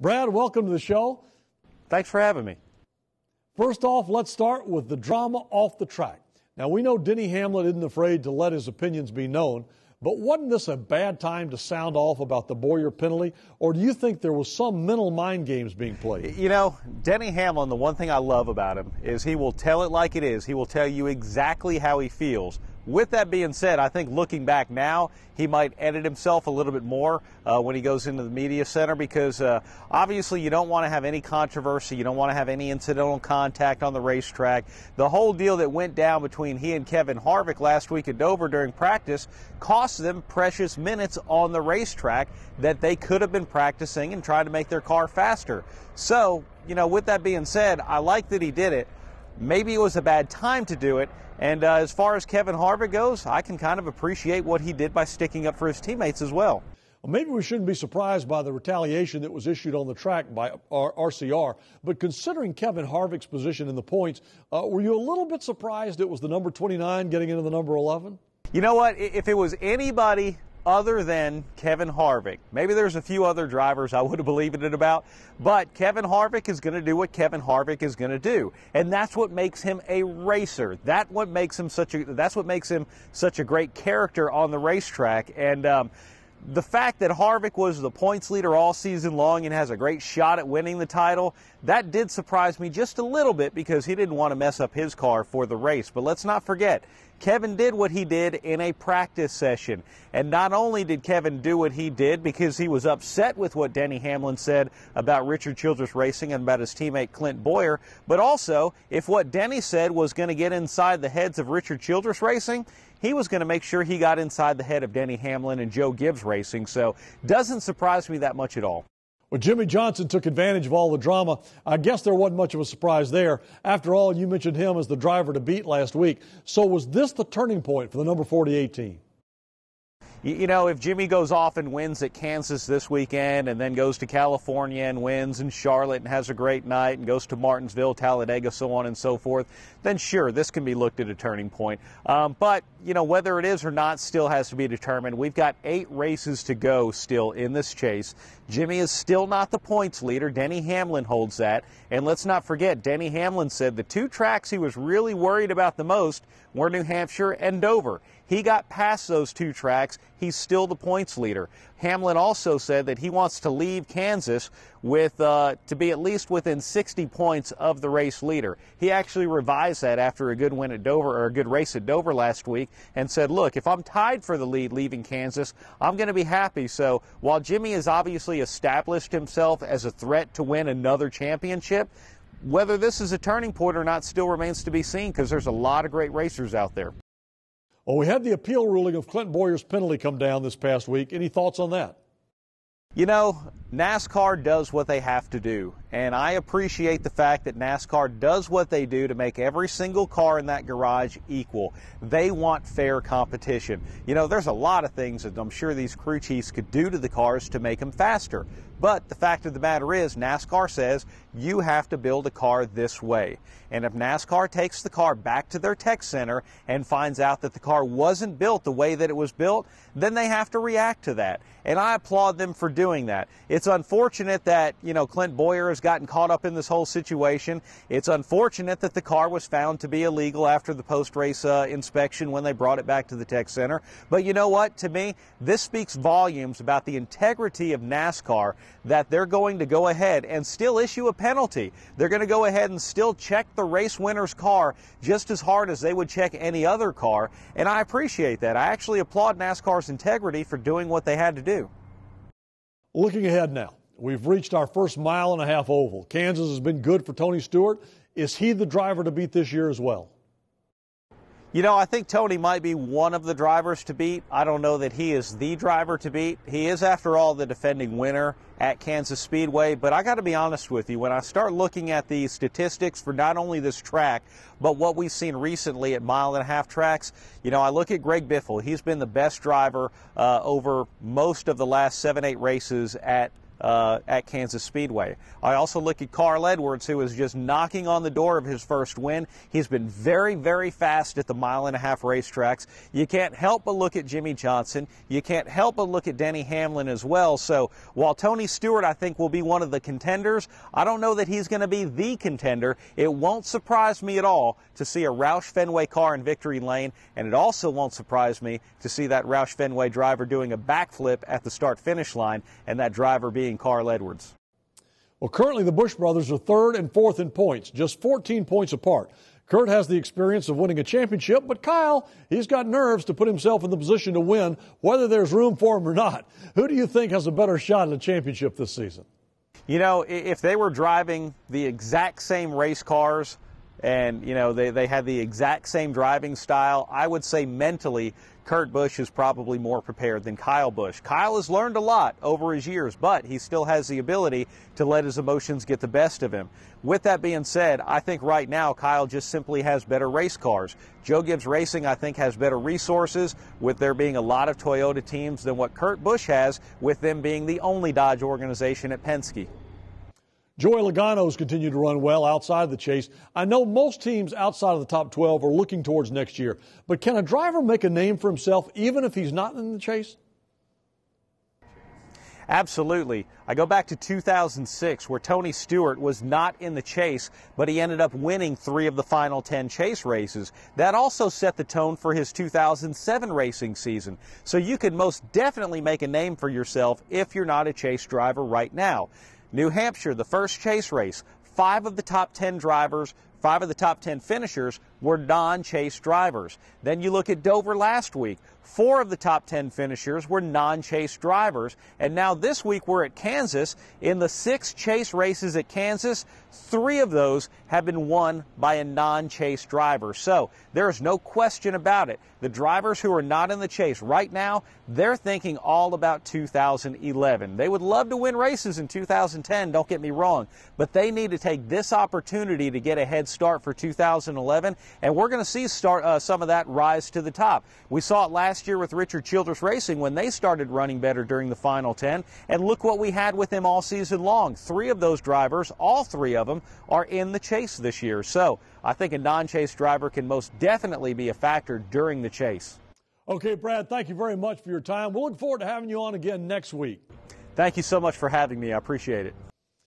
Brad, welcome to the show. Thanks for having me. First off, let's start with the drama off the track. Now, we know Denny Hamlin isn't afraid to let his opinions be known, but wasn't this a bad time to sound off about the Bowyer penalty, or do you think there was some mental mind games being played? You know, Denny Hamlin, the one thing I love about him is he will tell it like it is. He will tell you exactly how he feels. With that being said, I think looking back now, he might edit himself a little bit more when he goes into the media center because obviously you don't want to have any controversy. You don't want to have any incidental contact on the racetrack. The whole deal that went down between he and Kevin Harvick last week at Dover during practice cost them precious minutes on the racetrack that they could have been practicing and trying to make their car faster. So, you know, with that being said, I like that he did it. Maybe it was a bad time to do it. And as far as Kevin Harvick goes, I can kind of appreciate what he did by sticking up for his teammates as well. Well, maybe we shouldn't be surprised by the retaliation that was issued on the track by RCR. But considering Kevin Harvick's position in the points, were you a little bit surprised it was the number 29 getting into the number 11? You know what? If it was anybody other than Kevin Harvick, maybe there's a few other drivers I would have believed it about, but Kevin Harvick is going to do what Kevin Harvick is going to do, and that's what makes him a racer. That's what makes him such a great character on the racetrack. And the fact that Harvick was the points leader all season long and has a great shot at winning the title, that did surprise me just a little bit because he didn't want to mess up his car for the race. But let's not forget, Kevin did what he did in a practice session. And not only did Kevin do what he did because he was upset with what Denny Hamlin said about Richard Childress Racing and about his teammate Clint Bowyer, but also if what Denny said was going to get inside the heads of Richard Childress Racing, he was going to make sure he got inside the head of Denny Hamlin and Joe Gibbs Racing. So doesn't surprise me that much at all. Well, Jimmy Johnson took advantage of all the drama. I guess there wasn't much of a surprise there. After all, you mentioned him as the driver to beat last week. So was this the turning point for the number 48 team? You know, if Jimmy goes off and wins at Kansas this weekend and then goes to California and wins in Charlotte and has a great night and goes to Martinsville, Talladega, so on and so forth, then sure, this can be looked at a turning point. But, you know, whether it is or not still has to be determined. We've got 8 races to go still in this chase. Jimmy is still not the points leader. Denny Hamlin holds that. And let's not forget, Denny Hamlin said the 2 tracks he was really worried about the most were New Hampshire and Dover. He got past those 2 tracks. He's still the points leader. Hamlin also said that he wants to leave Kansas with to be at least within 60 points of the race leader. He actually revised that after a good win at Dover, or a good race at Dover last week, and said, look, if I'm tied for the lead leaving Kansas, I'm going to be happy. So while Jimmy has obviously established himself as a threat to win another championship, whether this is a turning point or not still remains to be seen because there's a lot of great racers out there. Well, we had the appeal ruling of Clint Bowyer's penalty come down this past week. Any thoughts on that? You know, NASCAR does what they have to do, and I appreciate the fact that NASCAR does what they do to make every single car in that garage equal. They want fair competition. You know, there's a lot of things that I'm sure these crew chiefs could do to the cars to make them faster. But the fact of the matter is, NASCAR says you have to build a car this way. And if NASCAR takes the car back to their tech center and finds out that the car wasn't built the way that it was built, then they have to react to that. And I applaud them for doing that. It's unfortunate that, you know, Clint Bowyer has gotten caught up in this whole situation. It's unfortunate that the car was found to be illegal after the post-race inspection when they brought it back to the tech center. But you know what? To me, this speaks volumes about the integrity of NASCAR, that they're going to go ahead and still issue a penalty. They're going to go ahead and still check the race winner's car just as hard as they would check any other car. And I appreciate that. I actually applaud NASCAR's integrity for doing what they had to do. Looking ahead now, we've reached our first mile-and-a-half oval. Kansas has been good for Tony Stewart. Is he the driver to beat this year as well? You know, I think Tony might be one of the drivers to beat. I don't know that he is the driver to beat. He is, after all, the defending winner at Kansas Speedway. But I got to be honest with you, when I start looking at the statistics for not only this track, but what we've seen recently at mile-and-a-half tracks, you know, I look at Greg Biffle. He's been the best driver over most of the last 7-8 races at at Kansas Speedway. I also look at Carl Edwards, who is just knocking on the door of his first win. He's been very, very fast at the mile-and-a-half racetracks. You can't help but look at Jimmie Johnson. You can't help but look at Denny Hamlin as well. So while Tony Stewart, I think, will be one of the contenders, I don't know that he's going to be the contender. It won't surprise me at all to see a Roush Fenway car in victory lane, and it also won't surprise me to see that Roush Fenway driver doing a backflip at the start-finish line, and that driver being Carl Edwards. Well, currently the Busch brothers are third and fourth in points, just 14 points apart. Kurt has the experience of winning a championship, but Kyle, he's got nerves to put himself in the position to win, whether there's room for him or not. Who do you think has a better shot at a championship this season? You know, if they were driving the exact same race cars and, you know, they had the exact same driving style, I would say mentally Kurt Busch is probably more prepared than Kyle Busch. Kyle has learned a lot over his years, but he still has the ability to let his emotions get the best of him. With that being said, I think right now Kyle just simply has better race cars. Joe Gibbs Racing, I think, has better resources, with there being a lot of Toyota teams, than what Kurt Busch has, with them being the only Dodge organization at Penske. Joey Logano's continued to run well outside the chase. I know most teams outside of the top 12 are looking towards next year, but can a driver make a name for himself even if he's not in the chase? Absolutely. I go back to 2006, where Tony Stewart was not in the chase, but he ended up winning 3 of the final 10 chase races. That also set the tone for his 2007 racing season. So you could most definitely make a name for yourself if you're not a chase driver right now. New Hampshire, the first chase race, 5 of the top 10 drivers, 5 of the top 10 finishers were non-chase drivers. Then you look at Dover last week. 4 of the top 10 finishers were non-chase drivers. And now this week we're at Kansas. In the 6 chase races at Kansas, 3 of those have been won by a non-chase driver. So there is no question about it. The drivers who are not in the chase right now, they're thinking all about 2011. They would love to win races in 2010, don't get me wrong, but they need to take this opportunity to get a head start for 2011, and we're going to see some of that rise to the top. We saw it last year with Richard Childress Racing when they started running better during the final 10, and look what we had with them all season long. 3 of those drivers, all 3 of them, are in the chase this year. So I think a non-chase driver can most definitely be a factor during the chase. Okay, Brad, thank you very much for your time. We'll look forward to having you on again next week. Thank you so much for having me. I appreciate it.